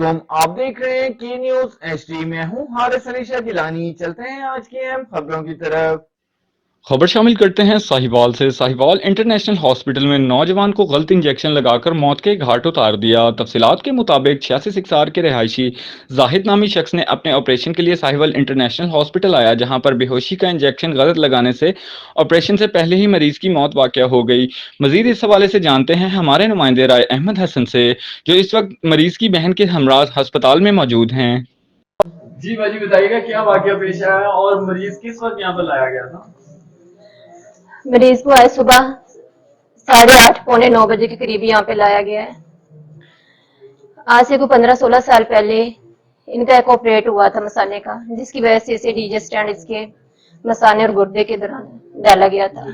अस्सलामुअलैकुम, आप देख रहे हैं की न्यूज HD। मैं हूं हारिस अली शाह गिलानी। चलते हैं आज की अहम खबरों की तरफ। खबर शामिल करते हैं साहिवाल से। साहिवाल इंटरनेशनल हॉस्पिटल में नौजवान को गलत इंजेक्शन लगाकर मौत के घाट उतार दिया। तफसीलात के मुताबिक 86 सिक्सार के रहायशी जाहिद नामी शख्स ने अपने ऑपरेशन के लिए साहिवाल इंटरनेशनल हॉस्पिटल आया, जहां पर बेहोशी का इंजेक्शन गलत लगाने से ऑपरेशन से पहले ही मरीज की मौत वाक़या हो गई। मजीद इस हवाले से जानते हैं हमारे नुमाइंदे राय अहमद हसन से, जो इस वक्त मरीज की बहन के हमरा अस्पताल में मौजूद हैं। जी भाजी बताइएगा क्या वाकया पेश आया और मरीज किस वक्त यहाँ पर लाया गया था? मरीज को आज सुबह 8:30 पौने 9 बजे के करीब यहाँ पे लाया गया है। आज से कोई 15-16 साल पहले इनका एक ऑपरेट हुआ था मसाने का, जिसकी वजह से इसे डीजे स्टैंड इसके मसाने और गुर्दे के दौरान डाला गया था।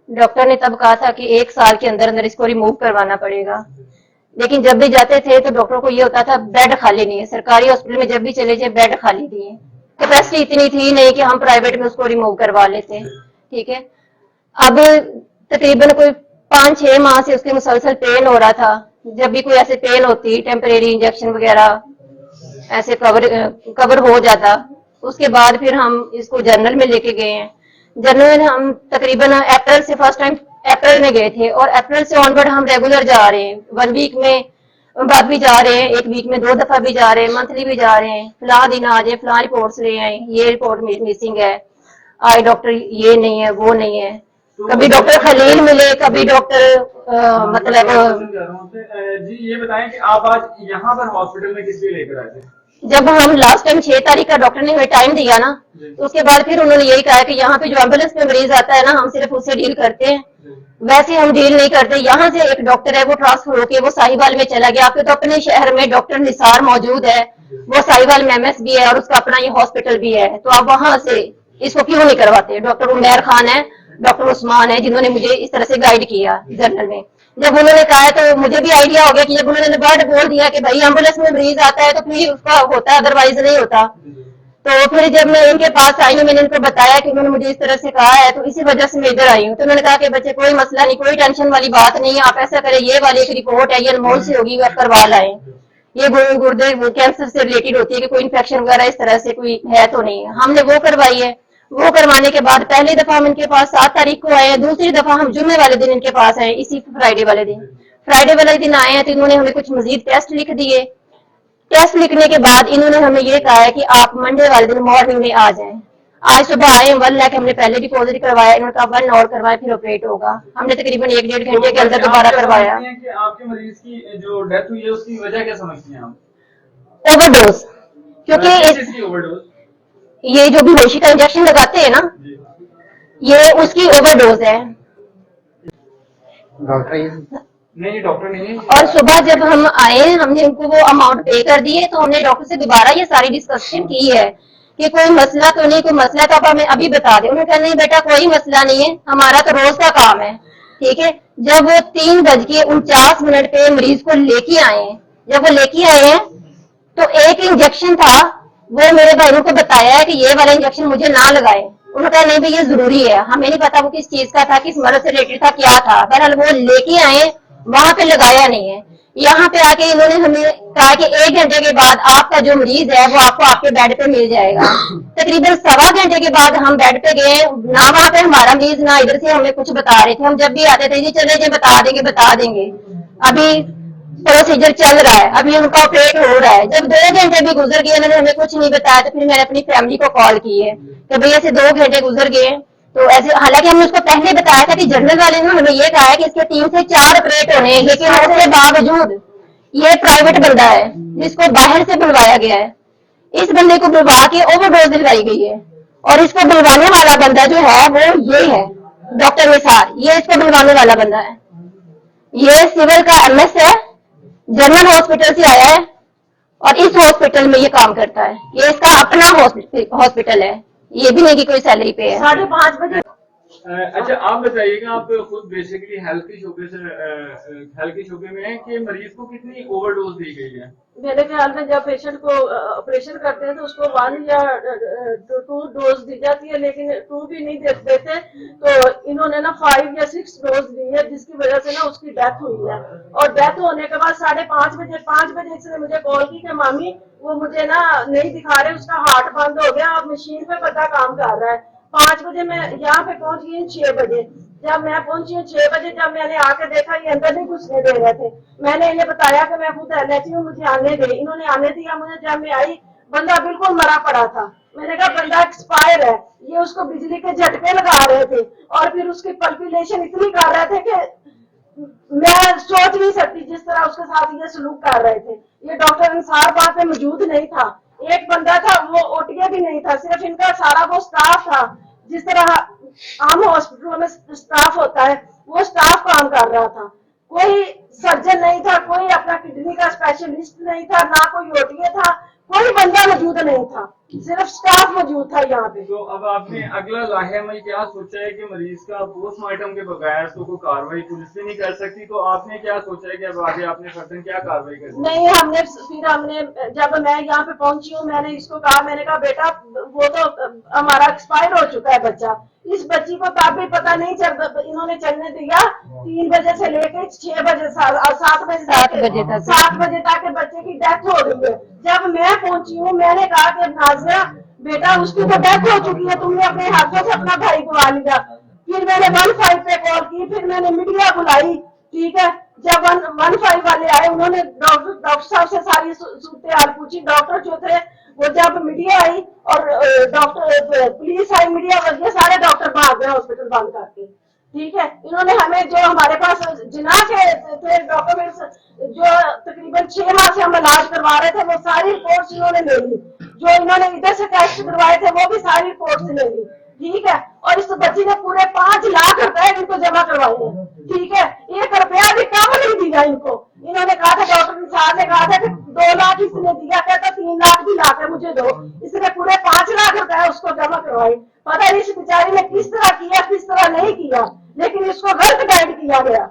डॉक्टर ने तब कहा था कि 1 साल के अंदर अंदर इसको रिमूव करवाना पड़ेगा, लेकिन जब भी जाते थे तो डॉक्टरों को ये होता था बेड खाली नहीं है। सरकारी हॉस्पिटल में जब भी चले जाए बेड खाली नहीं है, कैपेसिटी इतनी थी नहीं कि हम प्राइवेट में उसको रिमूव करवा लेते। ठीक है, अब तकरीबन कोई 5-6 माह से उसके मुसलसल पेन हो रहा था। जब भी कोई ऐसे पेन होती, टेम्परेरी इंजेक्शन वगैरह ऐसे कवर हो जाता। उसके बाद फिर हम इसको जर्नल में लेके गए हैं। जर्नल में हम तकरीबन अप्रैल से फर्स्ट टाइम अप्रैल में गए थे और अप्रैल से ऑनवर्ड हम रेगुलर जा रहे हैं। 1 वीक में बाद भी जा रहे हैं, 1 वीक में 2 दफा भी जा रहे हैं, मंथली भी जा रहे हैं। फला दिन आ जाए, फला रिपोर्ट्स ले आए, ये रिपोर्ट मिसिंग है, आई डॉक्टर ये नहीं है, वो नहीं है। कभी डॉक्टर खलील मिले, कभी डॉक्टर मतलब जी ये बताएं कि आप आज यहाँ पर हॉस्पिटल में किस लिए लेकर आए थे? जब हम लास्ट टाइम 6 तारीख का डॉक्टर ने हमें टाइम दिया ना, तो उसके बाद फिर उन्होंने यही कहा कि यहाँ पे जो एम्बुलेंस में मरीज आता है ना, हम सिर्फ उससे डील करते हैं, वैसे हम डील नहीं करते। यहाँ से एक डॉक्टर है वो ट्रांसफर होके वो साहिवाल में चला गया। आपके तो अपने शहर में डॉक्टर निसार मौजूद है, वो साहिवाल में MS भी है और उसका अपना ये हॉस्पिटल भी है, तो आप वहां से इसको क्यों नहीं करवाते? डॉक्टर उमैर खान है, डॉक्टर उस्मान है, जिन्होंने मुझे इस तरह से गाइड किया जर्नल में। जब उन्होंने कहा तो मुझे भी आइडिया हो गया कि जब उन्होंने वर्ड बोल दिया कि भाई एम्बुलेंस में मरीज आता है तो फिर उसका होता है, अदरवाइज नहीं होता। तो फिर जब मैं इनके पास आई हूँ, मैंने इनको बताया कि उन्होंने मुझे इस तरह से कहा है, तो इसी वजह से मैं इधर आई हूँ। तो उन्होंने कहा कि बच्चे कोई मसला नहीं, कोई टेंशन वाली बात नहीं है, आप ऐसा करें, ये वाली एक रिपोर्ट है, ये अनमोल से होगी, आप करवा लाएं। ये गुर्दे कैंसर से रिलेटेड होती है कि कोई इन्फेक्शन वगैरह इस तरह से कोई है तो नहीं है। हमने वो करवाई है। वो करवाने के बाद पहली दफा हम इनके पास 7 तारीख को आए हैं, दूसरी दफा हम जुम्मे वाले दिन इनके पास आए, इसी फ्राइडे वाले दिन आए हैं। तो इन्होंने हमें कुछ मजीद टेस्ट लिख दिए। टेस्ट लिखने के बाद इन्होंने हमें ये कहा है कि आप मंडे वाले दिन मॉर्निंग में आ जाएं। आज सुबह आए 1 लाख हमने पहले डिपॉजिट करवाया, इन्होंने कहा 1 और करवाए फिर ऑपरेट होगा। हमने तकरीबन 1-1.5 घंटे के अंदर दोबारा करवाया। कि आपके मरीज की जो डेथ हुई है उसकी वजह क्या समझती हैं आप? ओवरडोज, क्योंकि ओवरडोज ये जो बेहोशी का इंजेक्शन लगाते हैं ना, ये उसकी ओवरडोज है। नहीं डॉक्टर नहीं। और सुबह जब हम आए हमने उनको वो अमाउंट पे कर दिए, तो हमने डॉक्टर से दोबारा ये सारी डिस्कशन की है कि कोई मसला तो नहीं, कोई मसला तो आप हमें अभी बता दें। उन्होंने कहा नहीं बेटा कोई मसला नहीं है, हमारा तो रोज का काम है। ठीक है, जब वो 3:49 पे मरीज को लेके आए, जब वो लेके आए हैं तो एक इंजेक्शन था, वो मेरे भाइयों को बताया है कि ये वाला इंजेक्शन मुझे ना लगाए। उन्होंने कहा नहीं भाई ये जरूरी है, हमें नहीं पता वो किस चीज का था, किस मर्ज से रिलेटेड था, क्या था। बहरहाल वो लेके आए, वहां पे लगाया नहीं है। यहाँ पे आके इन्होंने हमें कहा कि 1 घंटे के बाद आपका जो मरीज है वो आपको आपके बेड पे मिल जाएगा। तकरीबन 1.25 घंटे के बाद हम बेड पे गए, ना वहां पे हमारा मरीज ना इधर से हमें कुछ बता रहे थे। हम जब भी आते थे जी चले जी बता देंगे, अभी प्रोसीजर चल रहा है, अभी उनका ऑपरेट हो रहा है। जब 2 घंटे भी गुजर गए, उन्होंने हमें कुछ नहीं बताया, तो फिर मैंने अपनी फैमिली को कॉल की है कि भैया ऐसे 2 घंटे गुजर गए। तो ऐसे हालांकि हमने उसको पहले बताया था कि जनरल वाले ने हमें ये कहा है कि इसके 3 से 4 ऑपरेट होने हैं, लेकिन उसके बावजूद ये प्राइवेट बंदा है जिसको बाहर से बुलवाया गया है। इस बंदे को बुलवा के ओवरडोज दिलवाई गई है, और इसको बुलवाने वाला बंदा जो है वो ये है डॉक्टर निसार, ये इसको बुलवाने वाला बंदा है। ये सिविल का MS है, जनरल हॉस्पिटल से आया है और इस हॉस्पिटल में ये काम करता है। ये इसका अपना हॉस्पिटल है, ये भी नहीं कि कोई सैलरी पे है। 5:30 बजे अच्छा आप बताइएगा, आप खुद बेसिकली हेल्थ के शोबे में हैं कि मरीज को कितनी ओवरडोज दी गई है? मेरे ख्याल में जब पेशेंट को ऑपरेशन करते हैं तो उसको 1 या 2 डोज दी जाती है, लेकिन 2 भी नहीं देते, तो इन्होंने ना 5 या 6 डोज दी है, जिसकी वजह से ना उसकी डेथ हुई है। और डेथ होने के बाद 5:30 बजे इसने मुझे कॉल की कि मामी वो मुझे ना नहीं दिखा रहे, उसका हार्ट बंद हो गया और मशीन पे बंदा काम कर रहा है। 5 बजे मैं यहाँ पे पहुंच गई, 6 बजे जब मैं पहुंची 6 बजे जब मैंने आके देखा ये अंदर नहीं घुसने दे रहे थे। मैंने इन्हें बताया कि मैं खुद एलएचसी हूँ, मुझे आने दे। इन्होंने आने दिया मुझे। जब मैं आई बंदा बिल्कुल मरा पड़ा था। मैंने कहा बंदा एक्सपायर है। ये उसको बिजली के झटके लगा रहे थे और फिर उसकी पल्पिलेशन इतनी कर रहे थे कि मैं सोच नहीं सकती जिस तरह उसके साथ ये सलूक कर रहे थे। ये डॉक्टर अंसार बाग पे मौजूद नहीं था। एक बंदा था वो ओटीए भी नहीं था, सिर्फ इनका सारा वो स्टाफ था। जिस तरह आम हॉस्पिटलों में स्टाफ होता है वो स्टाफ काम कर रहा था। कोई सर्जन नहीं था, कोई अपना किडनी का स्पेशलिस्ट नहीं था, ना कोई ओटीए था, कोई बंदा मौजूद नहीं था, सिर्फ स्टाफ मौजूद था यहाँ पे। तो अब आपने अगला लाहे में क्या सोचा है कि मरीज का पोस्टमार्टम के बगैर तो कोई कार्रवाई पुलिस भी नहीं कर सकती, तो आपने क्या सोचा है कि अब आगे आपने फर्दन क्या कार्रवाई करनी? नहीं, हमने जब मैं यहाँ पे पहुंची हूँ मैंने इसको कहा, मैंने कहा बेटा वो तो हमारा एक्सपायर हो चुका है बच्चा। इस बच्ची को तब भी पता नहीं चल, इन्होंने चलने दिया 3 बजे से लेकर 6 बजे 7 बजे तक बच्चे की डेथ हो रही है। जब मैं पहुंची हूँ मैंने कहा कि नाज़िया बेटा उसकी तो डेथ हो चुकी है, तुमने अपने हाथों से अपना भाई गवा लिया। फिर मैंने 15 पे कॉल की, फिर मैंने मीडिया बुलाई, ठीक है। जब 15 वाले आए उन्होंने डॉक्टर साहब से सारी सूरत हाल पूछी। डॉक्टर जो थे वो जब मीडिया आई और डॉक्टर पुलिस आई, मीडिया ये सारे डॉक्टर भाग गए हॉस्पिटल बंद करके, ठीक है। इन्होंने हमें जो हमारे पास जिना के थे डॉक्यूमेंट्स जो तकरीबन 6 माह से हम इलाज करवा रहे थे वो सारी रिपोर्ट्स इन्होंने ले ली। जो इन्होंने इधर से टेस्ट करवाए थे वो भी सारी रिपोर्ट्स ले ली, ठीक है। और इस बच्ची ने पूरे 5 लाख रुपए इनको जमा करवाए हैं, ठीक है। 1 रुपया भी कम नहीं दिया इनको। इन्होंने कहा था, डॉक्टर साहब ने कहा था कि 2 लाख इसने दिया, कहता 3 लाख भी ला के मुझे दो। इसने पूरे 5 लाख रुपए उसको जमा करवाए। पता नहीं इस बेचारी ने किस तरह किया किस तरह नहीं किया, लेकिन इसको गलत गाइड किया गया।